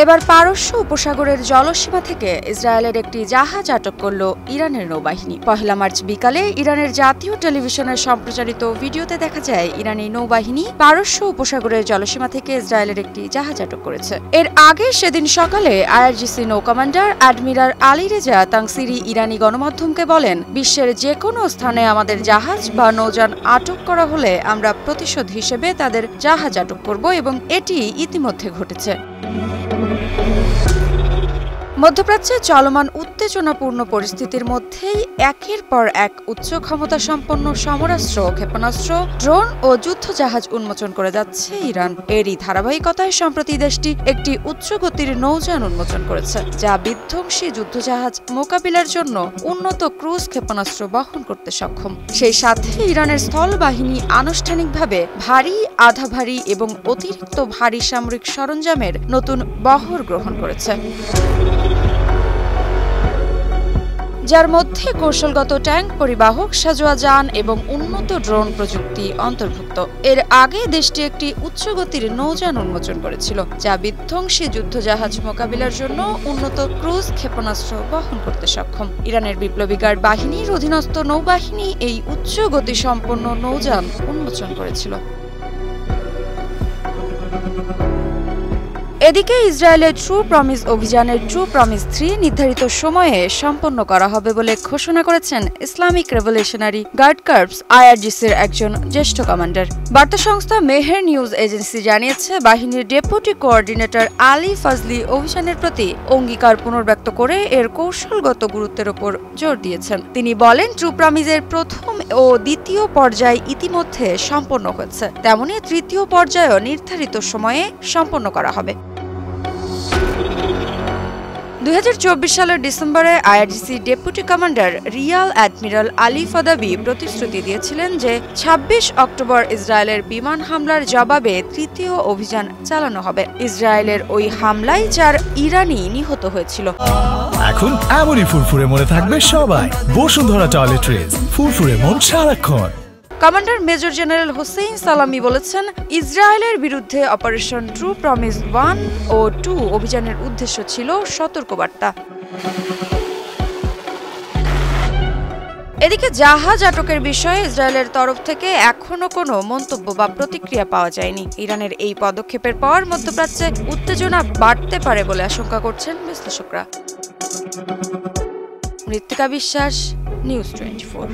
এবার পারস্য উপসাগরের জলসীমা থেকে ইসরায়েলের একটি জাহাজ আটক করল ইরানের নৌবাহিনী। ১ মার্চ বিকালে ইরানের জাতীয় টেলিভিশনের সম্প্রচারিত ভিডিওতে দেখা যায় ইরানি নৌবাহিনী পারস্য উপসাগরের জলসীমা থেকে ইসরায়েলের একটি জাহাজ আটক করেছে। এর আগে সেদিন সকালে আইআরজিসি নৌ commander admiral Ali Reza Tangsiri ইরানি গণমাধ্যমকে বলেন, বিশ্বের যে কোনো স্থানে আমাদের জাহাজ বা নৌযান আটক করা হলে আমরা প্রতিশোধ হিসেবে তাদের জাহাজ আটক করব এবং এটি ইতিমধ্যে ঘটেছে। মধ্যপ্রাচ্যে চলমান উত্তেজনাপূর্ণ পরিস্থিতির মধ্যেই একের পর এক উচ্চ ক্ষমতা সম্পন্ন সমরাস্ত্র, ক্ষেপণাস্ত্র, ড্রোন ও যুদ্ধজাহাজ উন্মোচন করে যাচ্ছে ইরান। এরই ধারাবাহিকতায় সম্প্রতি দেশটি একটি উচ্চগতির নৌযান উন্মোচন করেছে, যা বিধ্বংসী যুদ্ধজাহাজ মোকাবিলার জন্য উন্নত ক্রুজ ক্ষেপণাস্ত্র বহন করতে সক্ষম। সেই সাথে ইরানের স্থল বাহিনী আনুষ্ঠানিকভাবে ভারী, আধা ভারী এবং অতিরিক্ত ভারী সামরিক সরঞ্জামের নতুন বহর গ্রহণ করেছে, যার মধ্যে কৌশলগত ট্যাঙ্ক পরিবাহক, সাজোয়া যান এবং উন্নত ড্রোন প্রযুক্তি অন্তর্ভুক্ত। এর আগে দেশটি একটি উচ্চগতির নৌযান উন্মোচন করেছিল, যা বিধ্বংসী যুদ্ধজাহাজ মোকাবিলার জন্য উন্নত ক্রুজ ক্ষেপণাস্ত্র বহন করতে সক্ষম। ইরানের বিপ্লবী গার্ড বাহিনীর অধীনস্থ নৌবাহিনী এই উচ্চ গতিসম্পন্ন নৌযান উন্মোচন করেছিল। এদিকে ইসরায়েলের ট্রু প্রমিস অভিযানের ট্রু প্রমিস 3 নির্ধারিত সময়ে সম্পন্ন করা হবে বলে ঘোষণা করেছেন ইসলামিক রেভলিউশনারি গার্ড কর্পস আইআরজিসির একজন জ্যেষ্ঠ কমান্ডার। বার্তা সংস্থা মেহের নিউজ এজেন্সি জানিয়েছে, বাহিনীর ডেপুটি কোঅর্ডিনেটর আলী ফাজলি অভিযানের প্রতি অঙ্গীকার পুনর্ব্যক্ত করে এর কৌশলগত গুরুত্বের ওপর জোর দিয়েছেন। তিনি বলেন, ট্রু প্রমিসের প্রথম ও দ্বিতীয় পর্যায় ইতিমধ্যে সম্পন্ন হয়েছে, তেমনি তৃতীয় পর্যায়ও নির্ধারিত সময়ে সম্পন্ন করা হবে। ২০২৪ সালের ডিসেম্বরে IRGC deputy commander Real admiral Ali ফাদাবি প্রতিশ্রুতি দিয়েছিলেন যে ২৬ অক্টোবর ইসরায়েলের বিমান হামলার জবাবে তৃতীয় অভিযান চালানো হবে। ইসরায়েলের ওই হামলায় ৪ ইরানি নিহত হয়েছিল। এখন এমনই ফুরফুরে মনে থাকবে সবাই। বসুন্ধরা টয়লেট্রিজ, ফুরফুরে মন সারাক্ষণ। কমান্ডার মেজর জেনারেল হোসেইন সালামি বলেছেন, ইসরায়েলের বিরুদ্ধে অপারেশন ট্রু প্রমিস 1 ও 2 অভিযানের উদ্দেশ্য ছিল সতর্কবার্তা। এদিকে জাহাজ আটকের বিষয়ে ইসরায়েলের তরফ থেকে এখনো কোনো মন্তব্য বা প্রতিক্রিয়া পাওয়া যায়নি। ইরানের এই পদক্ষেপের পর মধ্যপ্রাচ্যে উত্তেজনা বাড়তে পারে বলে আশঙ্কা করছেন বিশ্লেষকরা। মৃত্তিকা বিশ্বাস, নিউজ 24।